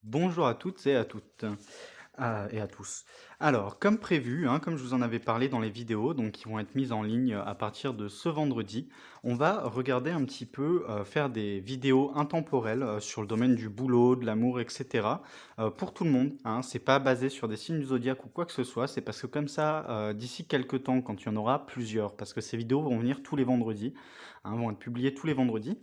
Bonjour à toutes et à toutes et à tous. Alors, comme prévu, hein, comme je vous en avais parlé dans les vidéos, donc qui vont être mises en ligne à partir de ce vendredi, on va regarder un petit peu, faire des vidéos intemporelles sur le domaine du boulot, de l'amour, etc. Pour tout le monde. Hein, c'est pas basé sur des signes du zodiaque ou quoi que ce soit. C'est parce que comme ça, d'ici quelques temps, quand il y en aura plusieurs, parce que ces vidéos vont venir tous les vendredis, hein, vont être publiées tous les vendredis.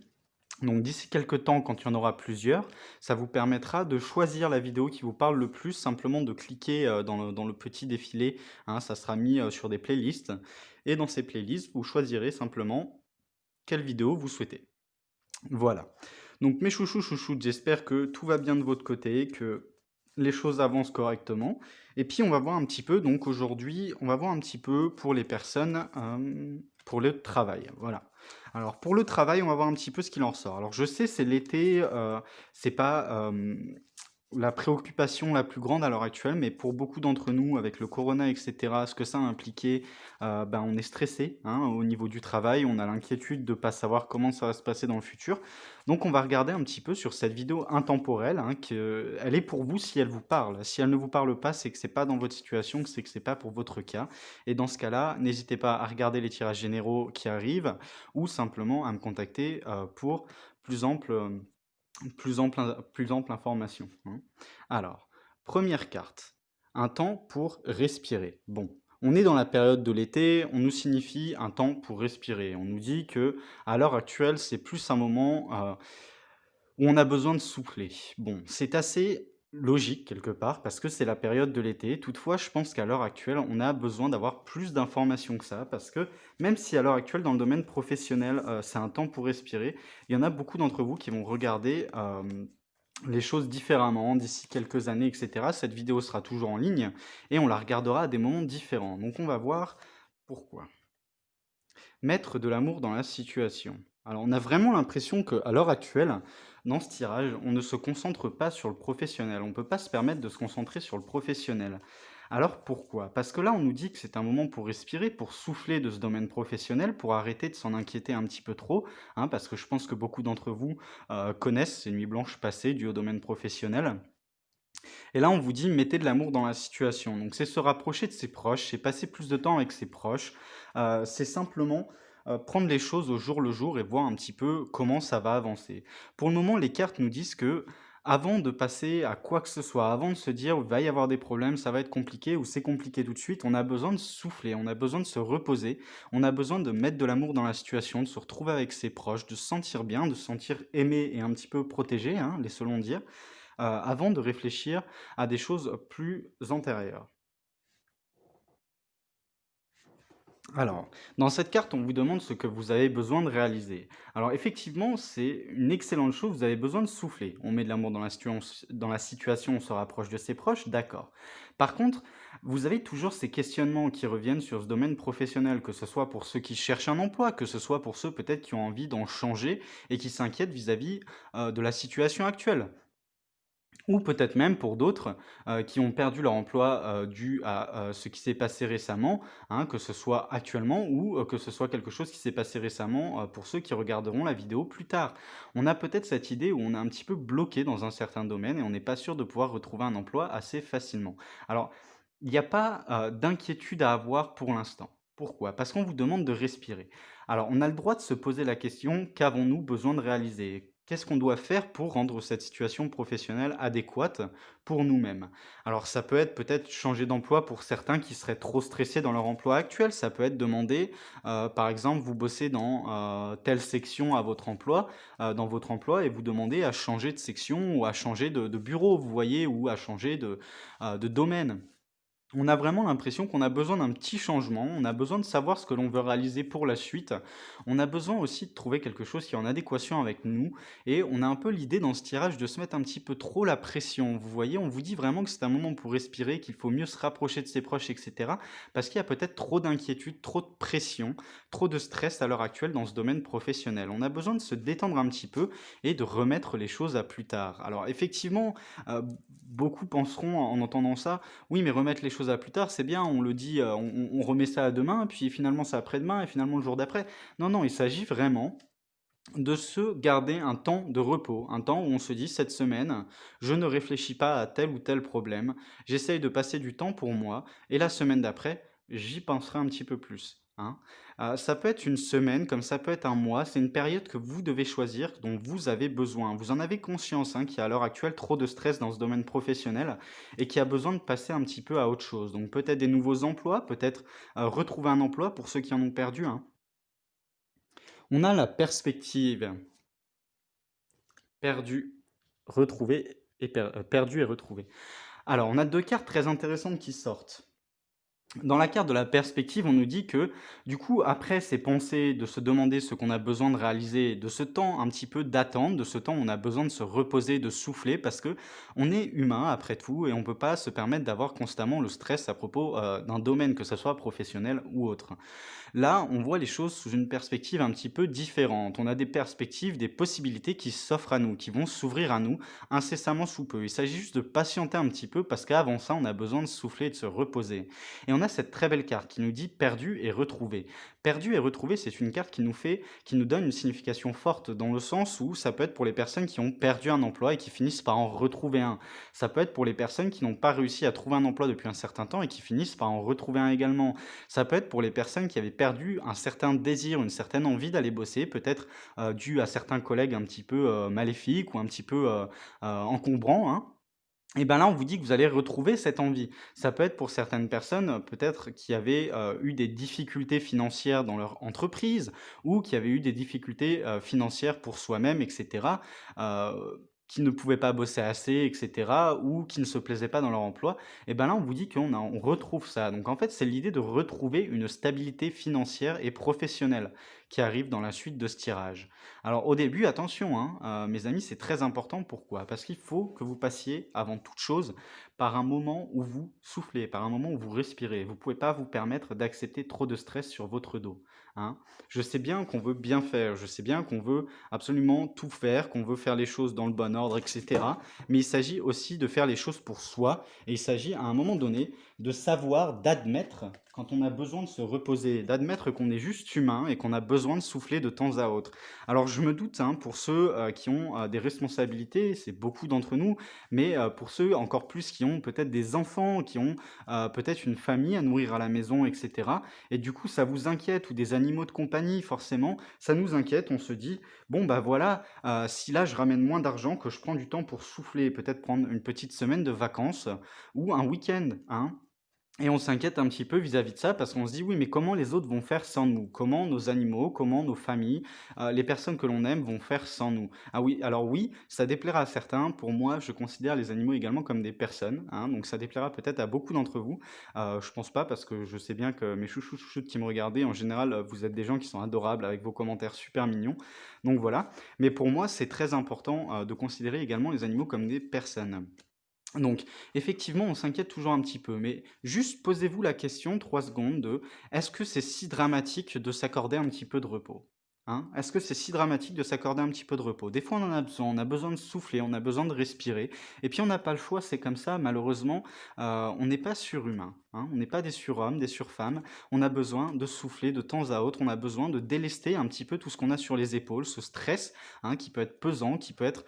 Donc d'ici quelques temps, quand il y en aura plusieurs, ça vous permettra de choisir la vidéo qui vous parle le plus, simplement de cliquer dans le petit défilé, hein, ça sera mis sur des playlists. Et dans ces playlists, vous choisirez simplement quelle vidéo vous souhaitez. Voilà. Donc mes chouchous chouchoutes, j'espère que tout va bien de votre côté, que les choses avancent correctement. Et puis on va voir un petit peu, donc aujourd'hui, on va voir un petit peu pour les personnes, pour le travail. Voilà. Alors pour le travail, on va voir un petit peu ce qu'il en ressort. Alors je sais, c'est l'été, c'est pas la préoccupation la plus grande à l'heure actuelle, mais pour beaucoup d'entre nous, avec le corona, etc., ce que ça a impliqué, ben, on est stressé, hein, au niveau du travail, on a l'inquiétude de ne pas savoir comment ça va se passer dans le futur. Donc on va regarder un petit peu sur cette vidéo intemporelle, hein, elle est pour vous si elle vous parle. Si elle ne vous parle pas, c'est que c'est pas dans votre situation, c'est que c'est pas pour votre cas. Et dans ce cas-là, n'hésitez pas à regarder les tirages généraux qui arrivent ou simplement à me contacter pour plus ample, plus ample information, hein. Alors, première carte, un temps pour respirer. Bon, on est dans la période de l'été, on nous signifie un temps pour respirer. On nous dit que à l'heure actuelle, c'est plus un moment où on a besoin de souffler. Bon, c'est assez logique quelque part parce que c'est la période de l'été. Toutefois, je pense qu'à l'heure actuelle, on a besoin d'avoir plus d'informations que ça parce que même si à l'heure actuelle, dans le domaine professionnel, c'est un temps pour respirer, il y en a beaucoup d'entre vous qui vont regarder les choses différemment d'ici quelques années, etc. Cette vidéo sera toujours en ligne et on la regardera à des moments différents. Donc on va voir pourquoi. Mettre de l'amour dans la situation. Alors, on a vraiment l'impression qu'à l'heure actuelle, dans ce tirage, on ne se concentre pas sur le professionnel. On ne peut pas se permettre de se concentrer sur le professionnel. Alors pourquoi? Parce que là, on nous dit que c'est un moment pour respirer, pour souffler de ce domaine professionnel, pour arrêter de s'en inquiéter un petit peu trop, hein, parce que je pense que beaucoup d'entre vous connaissent ces nuits blanches passées dues au domaine professionnel. Et là, on vous dit, mettez de l'amour dans la situation. Donc, c'est se rapprocher de ses proches, c'est passer plus de temps avec ses proches, c'est simplement prendre les choses au jour le jour et voir un petit peu comment ça va avancer. Pour le moment, les cartes nous disent que avant de passer à quoi que ce soit, avant de se dire il va y avoir des problèmes, ça va être compliqué ou c'est compliqué tout de suite, on a besoin de souffler, on a besoin de se reposer, on a besoin de mettre de l'amour dans la situation, de se retrouver avec ses proches, de se sentir bien, de se sentir aimé et un petit peu protégé, hein, laissons-le dire, avant de réfléchir à des choses plus antérieures. Alors, dans cette carte, on vous demande ce que vous avez besoin de réaliser. Alors effectivement, c'est une excellente chose, vous avez besoin de souffler. On met de l'amour dans la situation, on se rapproche de ses proches, d'accord. Par contre, vous avez toujours ces questionnements qui reviennent sur ce domaine professionnel, que ce soit pour ceux qui cherchent un emploi, que ce soit pour ceux peut-être qui ont envie d'en changer et qui s'inquiètent vis-à-vis de la situation actuelle. Ou peut-être même pour d'autres, qui ont perdu leur emploi, dû à, ce qui s'est passé récemment, hein, que ce soit actuellement ou, que ce soit quelque chose qui s'est passé récemment, pour ceux qui regarderont la vidéo plus tard. On a peut-être cette idée où on est un petit peu bloqué dans un certain domaine et on n'est pas sûr de pouvoir retrouver un emploi assez facilement. Alors, il n'y a pas, d'inquiétude à avoir pour l'instant. Pourquoi? Parce qu'on vous demande de respirer. Alors, on a le droit de se poser la question: «Qu'avons-nous besoin de réaliser? Qu'est-ce qu'on doit faire pour rendre cette situation professionnelle adéquate pour nous-mêmes?» Alors, ça peut être peut-être changer d'emploi pour certains qui seraient trop stressés dans leur emploi actuel. Ça peut être demander, par exemple, vous bossez dans, telle section à votre emploi, dans votre emploi et vous demandez à changer de section ou à changer de bureau, vous voyez? Ou à changer de domaine. On a vraiment l'impression qu'on a besoin d'un petit changement, on a besoin de savoir ce que l'on veut réaliser pour la suite. On a besoin aussi de trouver quelque chose qui est en adéquation avec nous et on a un peu l'idée dans ce tirage de se mettre un petit peu trop la pression. Vous voyez, on vous dit vraiment que c'est un moment pour respirer, qu'il faut mieux se rapprocher de ses proches, etc. Parce qu'il y a peut-être trop d'inquiétude, trop de pression, trop de stress à l'heure actuelle dans ce domaine professionnel. On a besoin de se détendre un petit peu et de remettre les choses à plus tard. Alors effectivement, beaucoup penseront en entendant ça: oui, mais remettre les choses à plus tard, c'est bien, on le dit, on remet ça à demain, puis finalement c'est après-demain et finalement le jour d'après. Non, non, il s'agit vraiment de se garder un temps de repos, un temps où on se dit: «Cette semaine, je ne réfléchis pas à tel ou tel problème, j'essaye de passer du temps pour moi et la semaine d'après, j'y penserai un petit peu plus», hein. Ça peut être une semaine, comme ça peut être un mois, c'est une période que vous devez choisir, dont vous avez besoin. Vous en avez conscience, hein, qu'il y a à l'heure actuelle trop de stress dans ce domaine professionnel et qu'il y a besoin de passer un petit peu à autre chose. Donc peut-être des nouveaux emplois, peut-être, retrouver un emploi pour ceux qui en ont perdu un. On a la perspective. Perdu, retrouvé et perdu et retrouvé. Alors, on a 2 cartes très intéressantes qui sortent. Dans la carte de la perspective, on nous dit que, du coup, après ces pensées de se demander ce qu'on a besoin de réaliser, de ce temps un petit peu d'attente, de ce temps où on a besoin de se reposer, de souffler, parce que on est humain après tout et on peut pas se permettre d'avoir constamment le stress à propos, d'un domaine, que ça soit professionnel ou autre. Là, on voit les choses sous une perspective un petit peu différente. On a des perspectives, des possibilités qui s'offrent à nous, qui vont s'ouvrir à nous incessamment sous peu. Il s'agit juste de patienter un petit peu parce qu'avant ça, on a besoin de souffler et de se reposer. Et on a cette très belle carte qui nous dit perdu et retrouvé. Perdu et retrouvé, c'est une carte qui nous donne une signification forte dans le sens où ça peut être pour les personnes qui ont perdu un emploi et qui finissent par en retrouver un. Ça peut être pour les personnes qui n'ont pas réussi à trouver un emploi depuis un certain temps et qui finissent par en retrouver un également. Ça peut être pour les personnes qui avaient perdu un certain désir, une certaine envie d'aller bosser, peut-être, dû à certains collègues un petit peu, maléfiques ou un petit peu, encombrants, hein. Et ben là, on vous dit que vous allez retrouver cette envie. Ça peut être pour certaines personnes, peut-être qui avaient, eu des difficultés financières dans leur entreprise ou qui avaient eu des difficultés, financières pour soi-même et cetera, qui ne pouvaient pas bosser assez et cetera ou qui ne se plaisaient pas dans leur emploi. Et ben là, on vous dit on retrouve ça. Donc en fait, c'est l'idée de retrouver une stabilité financière et professionnelle qui arrive dans la suite de ce tirage. Alors au début, attention, hein, mes amis, c'est très important. Pourquoi? Parce qu'il faut que vous passiez, avant toute chose, par un moment où vous soufflez, par un moment où vous respirez. Vous ne pouvez pas vous permettre d'accepter trop de stress sur votre dos, hein. Je sais bien qu'on veut bien faire, je sais bien qu'on veut absolument tout faire, qu'on veut faire les choses dans le bon ordre, et cetera. Mais il s'agit aussi de faire les choses pour soi et il s'agit à un moment donné de savoir, d'admettre quand on a besoin de se reposer, d'admettre qu'on est juste humain et qu'on a besoin de souffler de temps à autre. Alors je me doute, hein, pour ceux qui ont des responsabilités, c'est beaucoup d'entre nous, mais pour ceux encore plus qui ont peut-être des enfants, qui ont peut-être une famille à nourrir à la maison, etc. Et du coup, ça vous inquiète, ou des animaux de compagnie, forcément, ça nous inquiète. On se dit, bon, bah voilà, si là je ramène moins d'argent, que je prends du temps pour souffler, peut-être prendre une petite semaine de vacances ou un week-end, hein, et on s'inquiète un petit peu vis-à-vis de ça parce qu'on se dit: «Oui, mais comment les autres vont faire sans nous? Comment nos animaux, comment nos familles, les personnes que l'on aime vont faire sans nous?» Ah oui, alors oui, ça déplaira à certains. Pour moi, je considère les animaux également comme des personnes, hein, donc ça déplaira peut-être à beaucoup d'entre vous. Je pense pas parce que je sais bien que mes chouchous chouchoutes qui me regardaient, en général, vous êtes des gens qui sont adorables avec vos commentaires super mignons, donc voilà. Mais pour moi, c'est très important, de considérer également les animaux comme des personnes. Donc, effectivement, on s'inquiète toujours un petit peu, mais juste posez-vous la question 3 secondes de: «Est-ce que c'est si dramatique de s'accorder un petit peu de repos?» Hein? Est-ce que c'est si dramatique de s'accorder un petit peu de repos? Des fois, on a besoin de souffler, on a besoin de respirer et puis on n'a pas le choix, c'est comme ça malheureusement, on n'est pas surhumain, hein, on n'est pas des surhommes, des surfemmes. On a besoin de souffler de temps à autre, on a besoin de délester un petit peu tout ce qu'on a sur les épaules, ce stress, hein, qui peut être pesant, qui peut être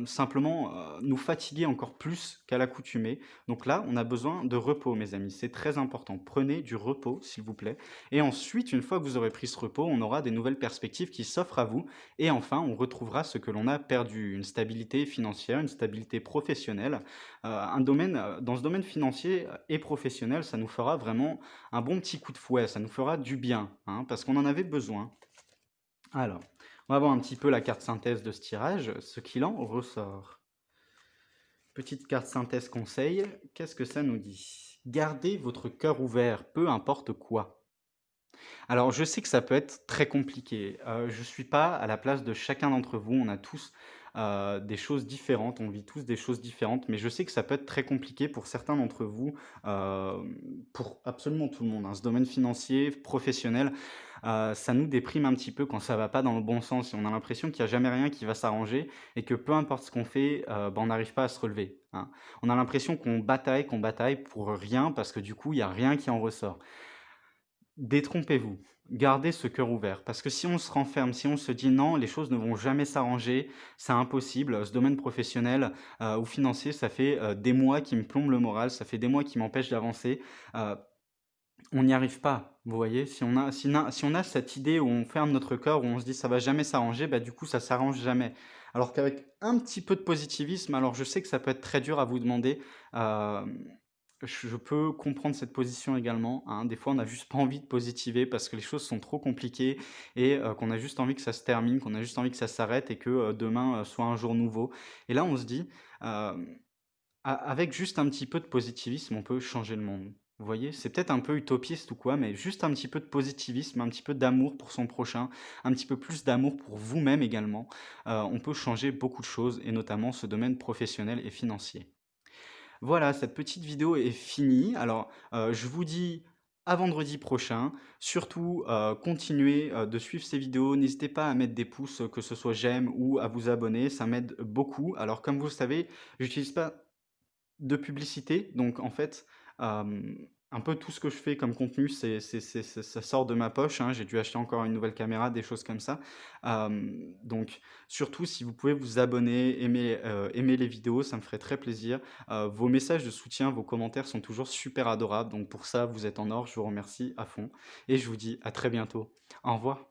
simplement nous fatiguer encore plus qu'à l'accoutumée. Donc là, on a besoin de repos, mes amis. C'est très important. Prenez du repos, s'il vous plaît. Et ensuite, une fois que vous aurez pris ce repos, on aura des nouvelles perspectives qui s'offrent à vous. Et enfin, on retrouvera ce que l'on a perdu, une stabilité financière, une stabilité professionnelle. Dans ce domaine financier et professionnel, ça nous fera vraiment un bon petit coup de fouet, ça nous fera du bien, hein, parce qu'on en avait besoin. Alors, on va voir un petit peu la carte synthèse de ce tirage, ce qu'il en ressort. Petite carte synthèse conseil, qu'est-ce que ça nous dit? Gardez votre cœur ouvert, peu importe quoi. Alors, je sais que ça peut être très compliqué. Je ne suis pas à la place de chacun d'entre vous. On a tous des choses différentes, on vit tous des choses différentes, mais je sais que ça peut être très compliqué pour certains d'entre vous, pour absolument tout le monde, hein. Ce domaine financier, professionnel, ça nous déprime un petit peu quand ça va pas dans le bon sens et on a l'impression qu'il y a jamais rien qui va s'arranger et que peu importe ce qu'on fait, bah, on n'arrive pas à se relever, hein. On a l'impression qu'on bataille pour rien parce que du coup, il y a rien qui en ressort. Détrompez-vous, gardez ce cœur ouvert parce que si on se renferme, si on se dit: «Non, les choses ne vont jamais s'arranger, c'est impossible», ce domaine professionnel, ou financier, ça fait, des mois qui me plombe le moral, ça fait des mois qui m'empêche d'avancer, heu, on n'y arrive pas, vous voyez? Si on a cette idée où on ferme notre cœur, où on se dit: «Ça va jamais s'arranger», bah, du coup, ça s'arrange jamais. Alors qu'avec un petit peu de positivisme, alors je sais que ça peut être très dur à vous demander, hem, je peux comprendre cette position également, hein. Des fois, on n'a juste pas envie de positiver parce que les choses sont trop compliquées et qu'on a juste envie que ça se termine, qu'on a juste envie que ça s'arrête et que, demain, soit un jour nouveau. Et là, on se dit, hem a avec juste un petit peu de positivisme, on peut changer le monde. Vous voyez? C'est peut-être un peu utopiste ou quoi, mais juste un petit peu de positivisme, un petit peu d'amour pour son prochain, un petit peu plus d'amour pour vous-même également, on peut changer beaucoup de choses et notamment ce domaine professionnel et financier. Voilà, cette petite vidéo est finie. Alors, je vous dis à vendredi prochain. Surtout, continuez, de suivre ces vidéos. N'hésitez pas à mettre des pouces, que ce soit j'aime ou à vous abonner, ça m'aide beaucoup. Alors comme vous le savez, j'utilise pas de publicité, donc en fait, un peu tout ce que je fais comme contenu, c'est ça sort de ma poche, hein. J'ai dû acheter encore une nouvelle caméra, des choses comme ça. Donc surtout si vous pouvez vous abonner, aimer les vidéos, ça me ferait très plaisir. Vos messages de soutien, vos commentaires sont toujours super adorables, donc pour ça, vous êtes en or, je vous remercie à fond et je vous dis à très bientôt. Au revoir.